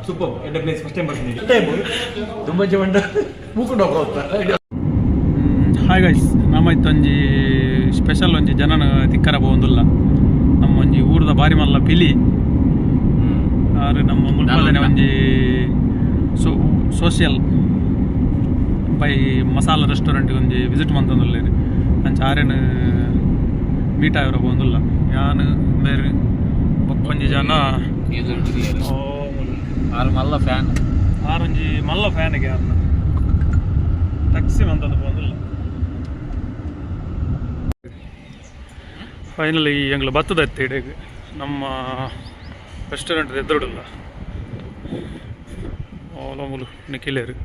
Super ಎಡ್ಡೆ place first time ಬರ್ತೀನಿ ತುಂಬ ಜೀವಂಡ ಮೂಕೊಂಡು ಹೋಗ್ತಾ. ಹಾಯ್ ಗೈಸ್, ನಮ್ಮೈತು ಒಂಜಿ ಸ್ಪೆಷಲ್ ಒಂಜಿ ಜನನ ತಿಕ್ಕರ ಬೋಂದುಲ್ಲ ನಮ್ಮ ಒಂಜಿ ಊರದ ಬಾರಿ ಮಲ್ಲ ಪಿಲಿ ಆರು ನಮ್ಮ ಮುಲ್ಪದನೆ ಒಂಜಿ ಸೋಷಿಯಲ್ ಬೈ ಮಸಾಲ ರೆಸ್ಟೋರೆಂಟ್ಗೆ ಒಂಜಿ ವಿಸಿಟ್ ಮಂತಂದುಲ್ಲೇರಿ ಅಂಚ ಆರೇನು ಮೀಟ್ ಆಗಿರೋ ಬೋಂದುಲ್ಲ ಯಾನು ಬೇರೆ ಒಂಜಿ ಜನ ಆರು ಮಲ್ಲ ಫ್ಯಾನ್ ಆರೊಂಜಿ ಮಲ್ಲ ಫ್ಯಾನ್ಗೆ ಯಾರನ್ನ ಟ್ಯಾಕ್ಸಿ ಮಂತದ್ದು ಬೋಂದುಲ್ಲ. ಫೈನಲಿ ಎಂಗ್ಲು ಬತ್ತದ ಇಡೆಗೆ ನಮ್ಮ ರೆಸ್ಟೋರೆಂಟ್ ಎದುರುಡಲ್ಲ ಓಲಮುಲು ನಿಖಿಲೇರು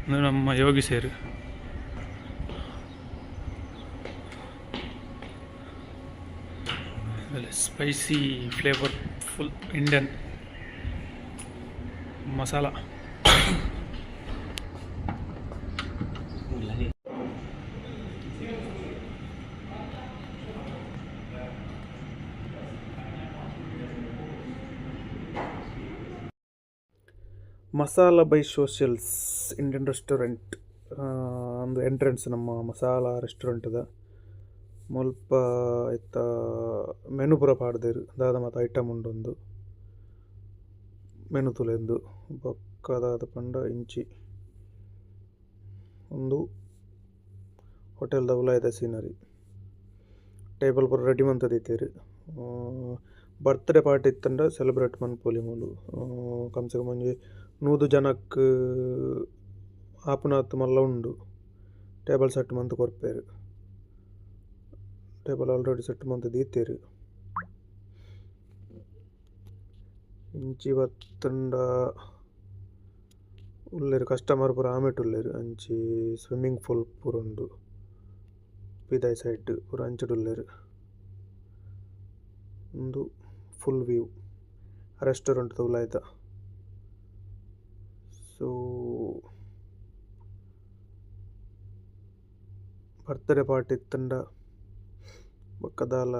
ಅಂದರೆ ನಮ್ಮ ಯೋಗಿ ಸೇರು spicy flavourful Indian masala. Masala by socials Indian restaurant ಒಂದು ಎಂಟ್ರೆನ್ಸ್ ನಮ್ಮ ಮಸಾಲ ರೆಸ್ಟೋರೆಂಟ್ದ ಮುಲ್ಪ ಇತ್ತ ಮೆನು ಪೂರ ಪಾಡ್ದೇರು ದಾದ ಮತ್ತು ಐಟಮ್ ಉಂಡೊಂದು ಮೆನು ತುಲೆಂದು ಬೊಕ್ಕದಾದ ಪಂಡ ಇಂಚಿ ಒಂದು ಹೋಟೆಲ್ದ ಉಲಾಯ್ದ ಸೀನರಿ ಟೇಬಲ್ ಪೂರ ರೆಡಿ ಮಂತದಿತ್ತೇರು. ಬರ್ತ್ಡೇ ಪಾರ್ಟಿ ಇತ್ತಂಡ ಸೆಲೆಬ್ರೇಟ್ ಮನ್ಪೊಲಿ ಮೂಲು ಕಮ್ಸೆ ಕಮ್ ಒಂಜಿ 100 ಜನಕ್ಕೆ ಆಪುನಾತ್ ಮಲ್ಲ ಉಂಡು. ಟೇಬಲ್ ಸೆಟ್ ಮಂತ್ ಕೊರ್ಪೇರು, ಟೇಬಲ್ ಆಲ್ರೆಡಿ ಸೆಟ್ ಮಂತ್ ದೀತೇರು. ಇಂಚಿ ಬತ್ತಂಡ ಉಲ್ಲೇರು ಕಸ್ಟಮರ್ ಪೂರ ಆಮೆಟ್ ಉಲ್ಲೇರು ಅಂಚಿ ಸ್ವಿಮ್ಮಿಂಗ್ ಪೂಲ್ ಪೂರ ಉಂಡು ಪಿದಾಯ್ ಸೈಡ್ ಪೂರ ಅಂಚಡು ಉಲ್ಲೇರು. ಒಂದು ಫುಲ್ ವ್ಯೂ ರೆಸ್ಟೋರೆಂಟ್ ಉಲಾಯ್ದ. ಸೊ ಬರ್ತ್ಡೇ ಪಾರ್ಟಿ ಇತ್ತಂಡ ಬಕ್ಕದಾಲ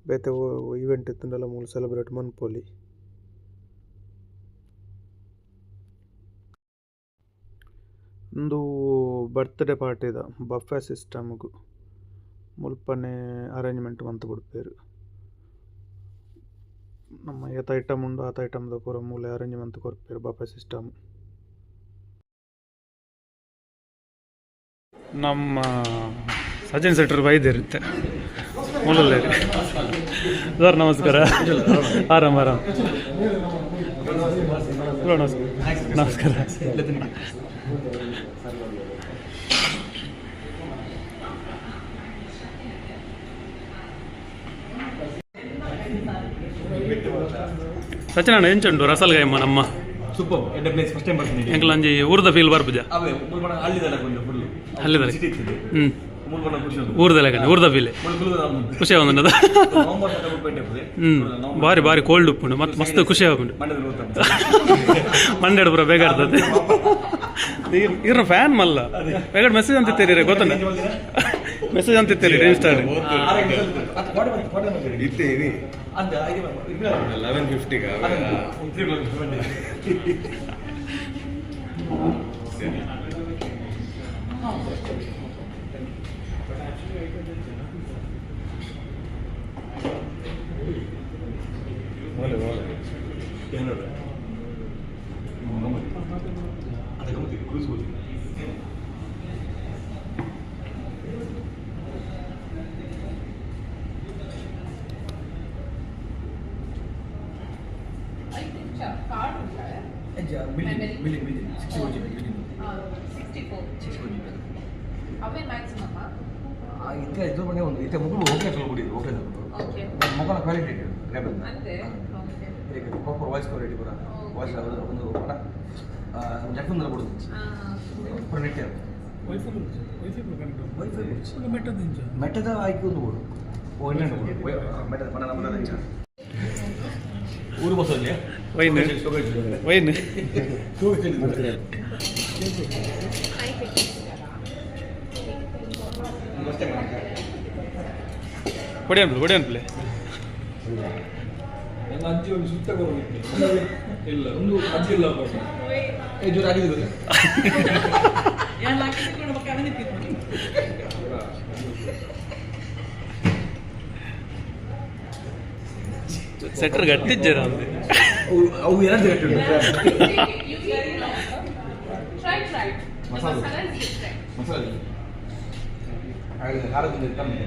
ಬೇತೆ ಈವೆಂಟ್ ಇತ್ತಂಡಲ ಮೂಲ ಸೆಲೆಬ್ರೇಟ್ ಮನ್ಪೊಲಿ. ಒಂದು ಬರ್ತ್ಡೇ ಪಾರ್ಟಿದ ಬಫೆ ಸಿಸ್ಟಮ್ಗು ಮುಲ್ಪನೆ ಅರೇಂಜ್ಮೆಂಟ್ ಮಂತ್ ಕೊಡ್ಪೇರು. ನಮ್ಮ ಏತ ಐಟಮ್ ಉಂಡು ಆತ ಐಟಮ್ದ ಪೂರ ಮೂಲೆ ಅರೇಂಜ್ಮೆಂಟ್ ಕೊರ್ಪೇರು ಬಫೆ ಸಿಸ್ಟಮ್. ನಮ್ಮ ಸಚಿನ್ ಸೆಟ್ರ್ ಬೈದಿರುತ್ತೆ ಮೂಲಲ್ಲಿ ಸರ್ ನಮಸ್ಕಾರ. ಆರಾಮ್ ಆರಾಮ್ ನಮಸ್ಕಾರ. ಸಚಿನ್ ಅಣ್ಣ ಎಂಚುಂಡು ರಸಲ್ಗಾಯಮ್ಮ ನಮ್ಮ ಸೂಪರ್ ಎಡ್ಡೆ ಪ್ಲೇಸ್ ಫಸ್ಟ್ ಟೈಮ್ ಬರ್ತೀನಿ ಎಂಕಲ್ ಒಂಜಿ ಊರ್ದ ಫೀಲ್ ಬರ್ಪುಜ ಹಲ್ಲಿದಲ್ಲ ಊರ್ದಲ್ಲ ಕಣೆ ಊರ್ದ ಫೀಲ್ ಖುಷಿ ಆಗುಂಡು ಭಾರಿ ಭಾರಿ ಕೋಲ್ಡ್ ಉಪ್ಪುಂಡು ಮತ್ತು ಮಸ್ತ್ ಖುಷಿ ಆಗುಂಡು ಮಂಡ್ಯಾಡು ಪೂರ ಬೇಗ ಇರ್ತದೆ ಇವ್ರ ಫ್ಯಾನ್ ಮಲ್ಲ ಬೇಗ ಮೆಸೇಜ್ ಅಂತಿತ್ತೀರಿ ಗೊತ್ತಣ್ಣ ಮೆಸೇಜ್ ಅಂತಿತ್ತೀರಿ ಇನ್ಸ್ಟಾಡ್ 11:50 ಮೊಗಲ ಕ್ವಾಲಿಟಿ ಪ್ರಾಪರ್ ವಾಯ್ಸ್ ಕ್ವಾಲಿಟಿ ಕೂಡ ವಾಯ್ಸ್ ಒಂದು ಜಫನ್ ಕೊಡುದು ನೆಟ್ ಮೆಟ್ಟದ ಆಯ್ಕೆ ಒಂದು ಕೊಡು ಮೆಟ್ಟದ ಪಣ ನಮ್ಮ ಊರು ಬಸ್ಸಲ್ಲಿ ವೈನ್ ವೈನ್ ಹೊಡೆಯನ್ ಪ್ಲೇ ಅಜ್ಜಿ ಒಂದು ಸುತ್ತ ಇಲ್ಲ ಒಂದು ಅಜ್ಜಿ ಇಲ್ಲ ಜೋರು ಆಗಿದ್ದು ಸೆಟ್ರ್ ಗಟ್ಟಿಜ್ಜರ ಅವು ಎರಡು ಗಟ್ಟಿ ಉಂಟು ಮಸಾಲೆ ಮಸಾಲೆ ಹಾಗೆ ಖಾರದಿಂದ ಕಮ್ಮಿ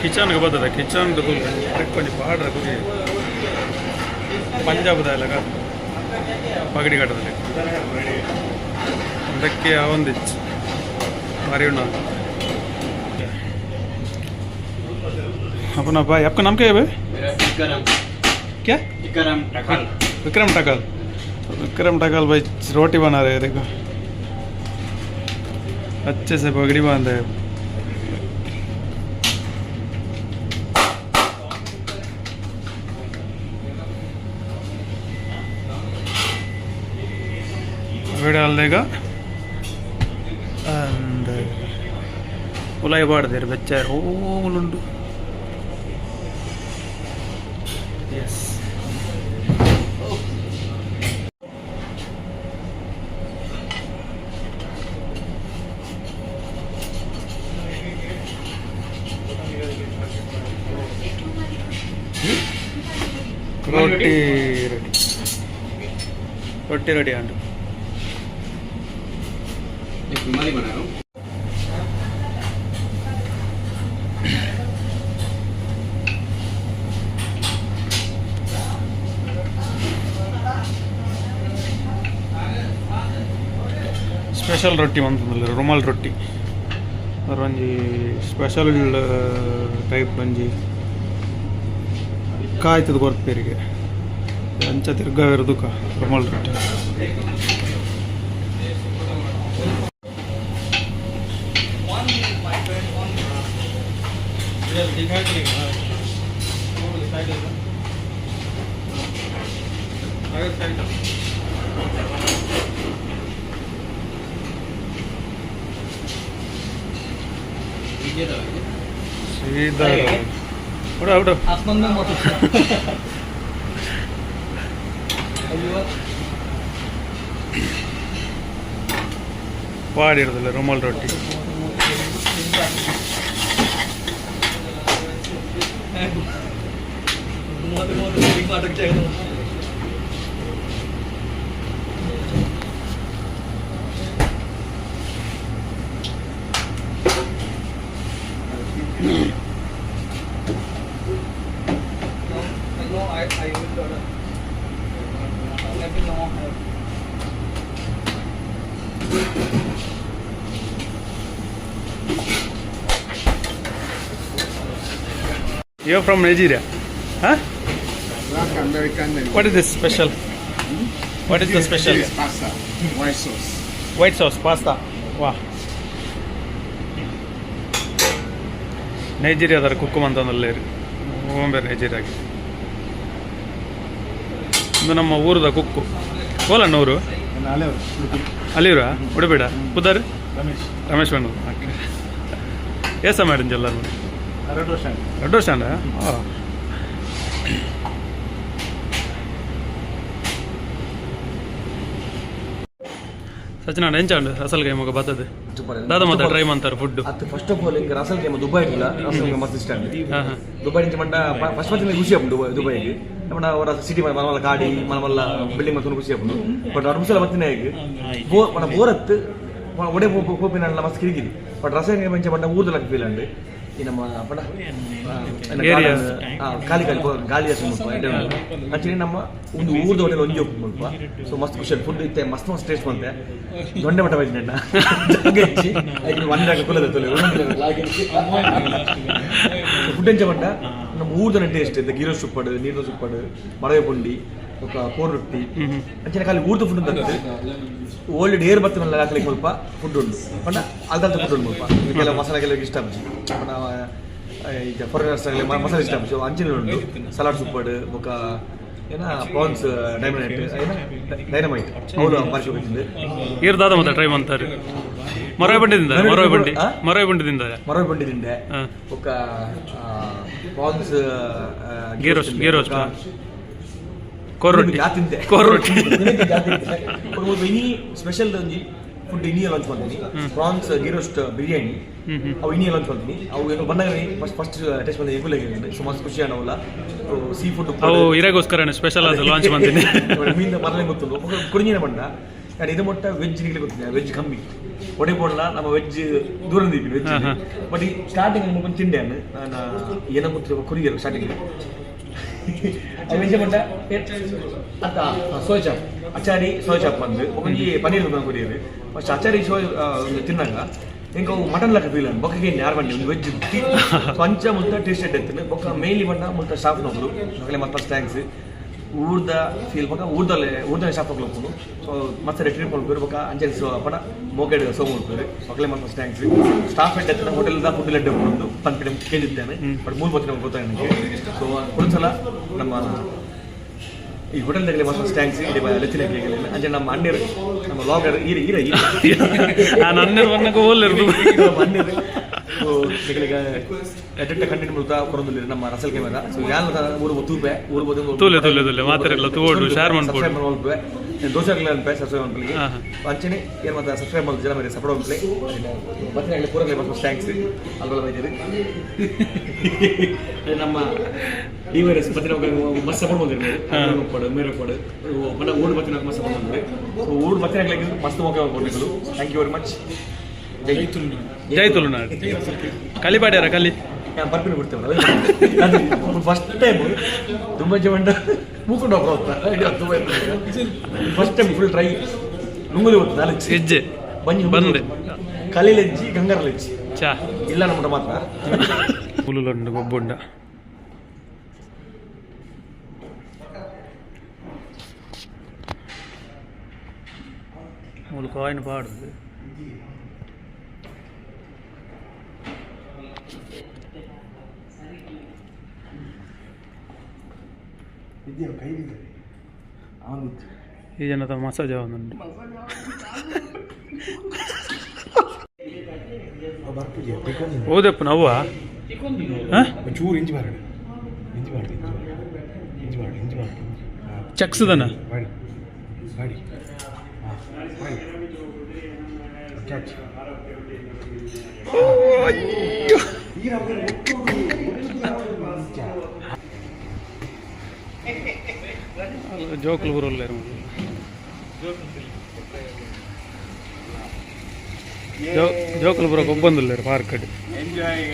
ಕಿಚನ್ಗೆ ಬರ್ತದೆ ಕಿಚನ್ ಕೊಂಚ ಪಾಡ್ರ ಕುದಿ ಪಂಜಾಬದ ಎಲ್ಲ ಪಗಡಿ ಘಟ್ಟದಲ್ಲಿ ಅದಕ್ಕೆ ಒಂದಿಚ್ಚು ಮರಿ उन्ना अपना भाई आपका नाम क्या है भाई क्या विक्रम टकाल भाई रोटी बना रहे हैं देखो अच्छे से पगड़ी बांधे है डाल देगा and ಉಲಾಯಿ ಬಾಡ್ದೇರು ಬೆಚ್ಚ ಓಲುಂಡು ಎಸ್ रोटी रेडी अंडू रुमाली बना रहा हूँ ಸ್ಪೆಷಲ್ ರೊಟ್ಟಿ ಅಂತಂದ್ರೆ ರುಮಾಲ್ ರೊಟ್ಟಿ ಅದ್ರ ಒಂಜಿ ಸ್ಪೆಷಲ್ ಟೈಪ್ ಒಂಜಿ ಕಾಯ್ತದ ಕೊರ್ಪೇರಿಗೆ ಅಂಚ ತಿರ್ಗಾವಿರೋದಕ್ಕ ರುಮಾಲ್ ರೊಟ್ಟಿ सीधा उड़ा उड़ा आसमान में मत ಪಾಡಿರೋದಿಲ್ಲ ರುಮಾಲ್ ರೊಟ್ಟಿ You're from Nigeria, huh? Black American and What is this special? What is the special? This is pasta, white sauce. White sauce pasta. Wow. ನೈಜೀರಿಯಾದ ಕುಕ್ಕು ಅಂತಂದಲ್ಲಿ ಓಂಬೆ ನೈಜೀರಿಯಾಗೆ ಇದು ನಮ್ಮ ಊರದ ಕುಕ್ಕು ಕೋಲಣ್ಣವರು ಅಲ್ಲಿವ್ರಾ ಉಡುಬೇಡ ಪುದರ್ ರಮೇಶ್ ಬಣ್ಣ ಏಸ ಮಾಡಿಂಜ ಎಲ್ಲರೂ 2 ವರ್ಷ ಅಂಡ ಸಚಿನ ಎಂಚಾಂಡು ಅಸಲ್ ಗೈ ಮಗ ಬರ್ತದೆ ದಾದ ಮಾತ್ರ ಟ್ರೈ ಮಾಡ್ತಾರೆ ಫುಡ್ ಅದು ಫಸ್ಟ್ ಆಫ್ ಆಲ್ ಈಗ ರಸಲ್ ಗೇಮ್ ದುಬೈ ಇಲ್ಲ ರಸಲ್ ಗೇಮ್ ಮಸ್ತ್ ಇಷ್ಟ ದುಬೈ నుంచి ಮಂಡ ಫಸ್ಟ್ ಮಂತ್ ಖುಷಿ ಆಪುಂಡು ದುಬೈಗೆ ನಮ್ಮ ಅವರ ಸಿಟಿ ಮನಮಲ್ಲ ಗಾಡಿ ಮನಮಲ್ಲ ಬಿಲ್ಡಿಂಗ್ ಮತ್ತೊಂದು ಖುಷಿ ಆಪುಂಡು ಬಟ್ ಅಡ್ಮಿಸಲ ಬತ್ತಿನ ಈಗ మన ಬೋರತ್ ಒಡೆ ಹೋಪಿನ ಮಸ್ತ್ ಕಿರಿಕಿರಿ ಬಟ್ ರಸಲ್ ಗೇಮ್ నుంచి ಮಂಡ ಊರ್ದಲ್ಲ ಫೀಲ್ ಅಂಡ್ ಈ ನಮ್ಮ ಪಡ ಖಾಲಿ ಗಾಳಿ ಆಕ್ಚುಲಿ ನಮ್ಮ ಒಂದು ಊರ್ದ ಹೋಟೆಲ್ ಒಂಜಿ ಹೋಗ್ಬೇಕು ಮುಲ್ಪ ಸೊ ಮಸ್ತ್ ಖುಷಿ ಫುಡ್ ಇತ್ತೆ ಮಸ್ತ್ ಮಸ್ತ್ ಟೇಸ್ಟ್ ಬಂತೆ ದೊಡ್ಡ ಮಟ್ಟ ಬೈತಿ ನೆಂಡ ಒಂದಾಗ ಕುಲದ ಫುಡ್ ಎಂಚ ಮಟ್ಟ ನಮ್ಮ ಊರ್ದ ಟೇಸ್ಟ್ ಇತ್ತೆ ಗೀರೋ ಸುಪ್ಪಡು ನೀರು ಸುಪ್ಪಡು ಮರವೆ ಪುಂಡಿ ఒక కోర్ రొట్టి అంచనా ఖాళీ ఊరితో ఫుడ్ ఉంటుంది ఓల్డ్ డేర్ బత్తి మళ్ళీ ಹಾಕಲಿಕ್ಕೆ ಸ್ವಲ್ಪ ಫುಡ್ ಉಂಟು ಪಂಡ ಅಲ್ದಂತ ಫುಡ್ ಉಂಟು ಮುಲ್ಪ ಕೆಲವು ಮಸಾಲೆಗೆಲ್ಲ ಇಷ್ಟ ಪಂಡ ಈಗ ಫಾರಿನರ್ಸ್ ಆಗಲಿ ಮಸಾಲೆ ಇಷ್ಟ ಸೊ ಅಂಚಿನ ಉಂಟು ಸಲಾಡ್ ಸುಪ್ಪಡು ఒక ಏನ ಪ್ರಾನ್ಸ್ ಡೈನಮೈಟ್ ಅವಳು ಪರಿಶೋಧಿಸಿದೆ ಇರ್ದಾದ ಮತ್ತೆ ಟ್ರೈ ಮಾಡ್ತಾರೆ ಮರವೆ ಬಂಡಿದಿಂದ ಮರವೆ ಬಂಡಿದಿಂದ ఒక ಪ್ರಾನ್ಸ್ ಗೀರೋಸ್ಟ್ ಕೊರ್ರೊಟ್ಟಿ ಇನಿ ಸ್ಪೆಷಲ್ ಒಂಜಿ ಫುಡ್ ಇನ್ನಿಯ ಲಾಂಚ್ ಮಾಡ್ತೀನಿ ಪ್ರಾನ್ಸ್ ಗೀರೋಸ್ಟ್ ಬಿರಿಯಾನಿ ಅವು ಇನ್ನಿಯ ಲಾಂಚ್ ಮಾಡ್ತೀನಿ ಅವು ಏನು ಬಂದಾಗ ಫಸ್ಟ್ ಟೇಸ್ಟ್ ಬಂದ ಎಗುಲ್ ಆಗಿರುತ್ತೆ ಸೊ ಮಸ್ತ್ ಖುಷಿ ಅನ್ನೋಲ್ಲ ಸೀ ಫುಡ್ ಅವು ಇರಗೋಸ್ಕರ ಸ್ಪೆಷಲ್ ಅದು ಲಾಂಚ್ ಮಾಡ್ತೀನಿ ಮೀನು ಮರಲೇ ಗೊತ್ತುಂಟು ಕುಡಿഞ്ഞിನ ಬಂಡ ನಾನು ಇದು ಮೊಟ್ಟ ವೆಜ್ ನಿಗಲಿ ಗೊತ್ತಿಲ್ಲ ವೆಜ್ ಕಮ್ಮಿ ಒಡೆ ಪೋಡಲ್ಲ ನಮ್ಮ ವೆಜ್ ದೂರ ಇದ್ದೀವಿ ವೆಜ್ ಬಟ್ ಈ ಸ್ಟಾರ್ಟಿಂಗ್ ಮುಗಿದು ತಿಂಡೆ ನಾನು ಏನೋ ಗೊತ್ತಿಲ್ಲ ಕುರಿಯರು ಸ್ಟಾರ್ಟಿಂಗ್ ವೆಜ್ ಮೊಟ್ಟ ಅಂತ soy chop achari soy chop ಬಂದು ಒಂಜಿ ಪನ್ನೀರ್ ಕುರಿಯರು ಫಸ್ಟ್ ಅಚಾರಿ ಸೋಯ್ ತಿನ್ನಾಗ ఇంకా మటన్ లెక్క ఫీల్ అండి బొక్కకి నేర్వండి వెజ్ పంచ ముద్ద టేస్ట్ ఎత్తుంది బొక్క మెయిన్లీ పంట ముద్ద షాప్ నవ్వులు ఒకలే ಮತ್ತೆ ಫಸ್ಟ್ ಥ್ಯಾಂಕ್ಸ್ ಊರ್ದ ಫೀಲ್ ಬೊಕ್ಕ ಊರ್ದಲ್ಲೇ ಶಾಪ್ ಹೋಗ್ಲಪ್ಪು ಸೊ ಮತ್ತೆ ರೆಟ್ರೀಟ್ ಮಾಡ್ಬೇಕು ಬೊಕ್ಕ ಅಂಚೆ ಪಡ ಮೋಕೆಡ್ ಸೋಮ್ ಹೋಗ್ತಾರೆ ఒకలే ಮತ್ತೆ ಫಸ್ಟ್ ಥ್ಯಾಂಕ್ಸ್ ಸ್ಟಾಫ್ ಹೆಡ್ ಎತ್ತಿನ ಹೋಟೆಲ್ದ ಫುಡ್ ಲೆಡ್ ಬಂದು ಪಂಕಡೆ ಕೇಳಿದ್ದೇನೆ ಬಟ್ ಮೂರು ಬತ್ತಿನ ಗೊತ್ತಾಗ ನನಗೆ ಸೊ ಒಂದ್ಸಲ ನಮ್ಮ ಈ ಹೋಟೆಲ್ దగ్గర ಮಾತ್ರ ಥ್ಯಾಂಕ್ಸ್ ಇಲ್ಲಿ ಲೆಚ್ಚಿನ ಕೇಳಿಲ್ಲ ಅಂಚೆ ನಮ್ಮ ಅಣ್ಣರು ನಮ್ಮ ಲಾಗರ್ ಈರ ಅಣ್ಣರು ವನ್ನಕ್ಕೆ ಹೋಲಿರು ಅಣ್ಣರು ಸೊ ನಿಗಳಿಗೆ ಎಟ್ಟೆಟ್ಟ ಕಂಟೆಂಟ್ ಮುಲ್ತಾ ಕೊರೊಂದಿಲ್ಲ ನಮ್ಮ ರಸಲ್ ಕ್ಯಾಮೆರಾ ಸೊ ಯಾನ ಊರು ತೂಪೆ ಊರು ಬಂದು ತೂಲೆ ಮಾತಾಡಲ್ಲ ತೂಡು ಶೇರ್ ಮಾಡ್ಬೋದು ಸಬ್ಸ್ಕ್ರೈಬ್ ಮಾಡ್ಬೋದು ದೋಸೆ ಅನ್ಪೆ ಸಬ್ಸ್ಕ್ರೈಬ್ ಮಾಡ್ಲಿಕ್ಕೆ ಅಂಚನೆ ಏನು ಮತ್ತೆ ಸಬ್ಸ್ಕ್ರೈಬ್ ಮಾಡಿದ ಜನ ಮೇಲೆ ಸಪೋರ್ಟ್ ಮಾಡ್ಲಿ ಮತ್ತೆ ಆಗಲಿ ಪೂರಕ್ಕೆ ಮತ್ತೆ ಥ್ಯಾಂಕ್ಸ್ ಅಲ್ವಲ್ಲ ಬೈದಿರಿ ನಮ್ಮ ಡಿ ವೈರಸ್ ಮತ್ತೆ ಮಸ್ತ್ ಸಪೋರ್ಟ್ ಮಾಡಿರಿ ಮೇರೆ ಕೊಡು ಮತ್ತೆ ಊರು ಮತ್ತೆ ಮಸ್ತ್ ಸಪೋರ್ಟ್ ಮಾಡಿರಿ ಸೊ ಊರು ಮತ್ತೆ ಆಗ್ಲಿಕ್ಕೆ ಮಸ್ತ್ ಮೋಕೆ ಕೊಟ್ಟಿಗಳು ಥ್ಯಾಂಕ್ ಯು ವೆರಿ ಮಚ್ ಜೈ ತುಳುನಾಡು ಕಲಿಪಾಡ್ಯಾರ ಕಲಿ ಬರ್ಪಿನ ಬಿಡ್ತೇವೆ ಫಸ್ಟ್ ಟೈಮ್ ದುಂಬಜ್ಜಿ ಮಂಡ ಮೂಕೊಂಡು ಹೋಗ್ತಾ ಫಸ್ಟ್ ಟೈಮ್ ಫುಲ್ ಟ್ರೈ ನುಂಗುದು ಗೊತ್ತು ನಾಲ್ಕು ಹೆಜ್ಜೆ ಬಂಜಿ ಬಂದೆ ಕಲೀಲೆಜ್ಜಿ ಗಂಗಾರಲೆಜ್ಜಿ ಚಾ ಇಲ್ಲ ನಮ್ಮ ಮಾತ್ರ పులులుండు గొబ్బుండ உங்களுக்கு காயின் பாடுது ఈ జనత మసాజ్ అవునండి ಓದಪ್ಪ ನವ್ವ ಚೂರು ಇಂಚಿ ಮಾಡಿ ಚಕ್ಸದನ ಮಾಡಿ ಜೋಕ್ಲು ಬರೋಲ್ಲ ಜೋಕುಲು ಬರೋಕೆ ಒಬ್ಬಂದಿಲ್ಲ ಪಾರ್ಕ್ ಕಡೆ ಎಂಜಾಯ್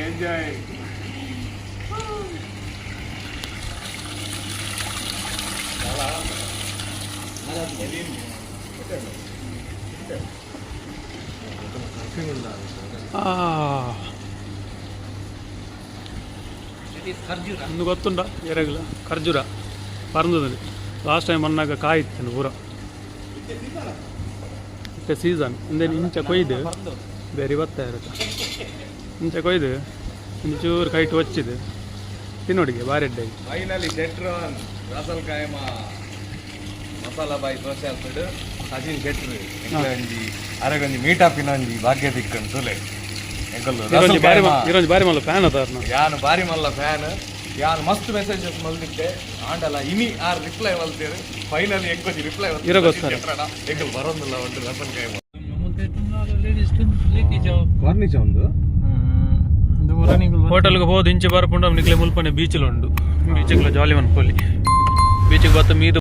ಒಂದು ಗೊತ್ತುಂಡ ಎರೆಗಿಲ್ಲ ಖರ್ಜೂರ ಪರಂದದಲ್ಲಿ ಲಾಸ್ಟ್ ಟೈಮ್ ಅನ್ನಾಗ ಕಾಯಿತ್ತೇನೆ ಪೂರ ಇತ್ತೆ ಸೀಸನ್ ಇಂದೇನು ಇಂಚ ಕೊಯ್ದು ಬೇರೆ ಬತ್ತ ಇರುತ್ತೆ ಇಂಚ ಕೊಯ್ದು ಇಂಚೂರು ಕೈಟ್ ಹೊಚ್ಚಿದೆ ತಿನ್ನೋಡಿಗೆ ಬಾರೆಡ್ಡೆ ಫೈನಲಿ ಜೆಟ್ರಾನ್ ರಾಸಲ್ ಕಾಯಮ ಮಸಾಲಾ ಬಾಯಿ ದೋಸೆ ಅಂತೇಳಿ ಸಜಿನ್ ಜೆಟ್ರು ಎಂಕಂಜಿ ಅರಗಂಜಿ ಮೀಟಪ್ ಇನಂಜಿ ಭಾಗ್ಯ ದಿಕ್ಕಂಡು ತುಲೆ ఈరోజు భారీ మళ్ళీ ఫ్యాన్ అవుతారు ಯಾನು ಬಾರಿ ಮಲ್ಲ ಫ್ಯಾನ್ ಯಾನು ಮಸ್ತ್ ಮೆಸೇಜಸ್ ಮಲ್ದಿದ್ದೆ ಆಂಡಲ್ಲ ಇನಿ ಆರ್ ರಿಪ್ಲೈ ಮಲ್ತೇರು ಫೈನಲಿ ಎಂಕೊಂಜಿ ರಿಪ್ಲೈ ಇರೋಗೋಸ್ಕರ ಎಂಕಲ್ ಬರೋದಿಲ್ಲ ಒಂದು ರಸಲ್ ಕಾಯಮ ಕಾರ್ನಿಚ ಒಂದು ಹೋಟೆಲ್ಗೆ ಹೋದ್ ಇಂಚೆ ಬರಪುಂಡ ನಿಕ್ಲೆ ಮುಲ್ಪನೆ ಬೀಚ್ಲು ಉಂಡು ಬೀಚ್ಗೆ ಜಾಲಿ ಮನ್ಕೋಲಿ ಬೀಚ್ಗೆ ಬತ್ತ ಮೀದು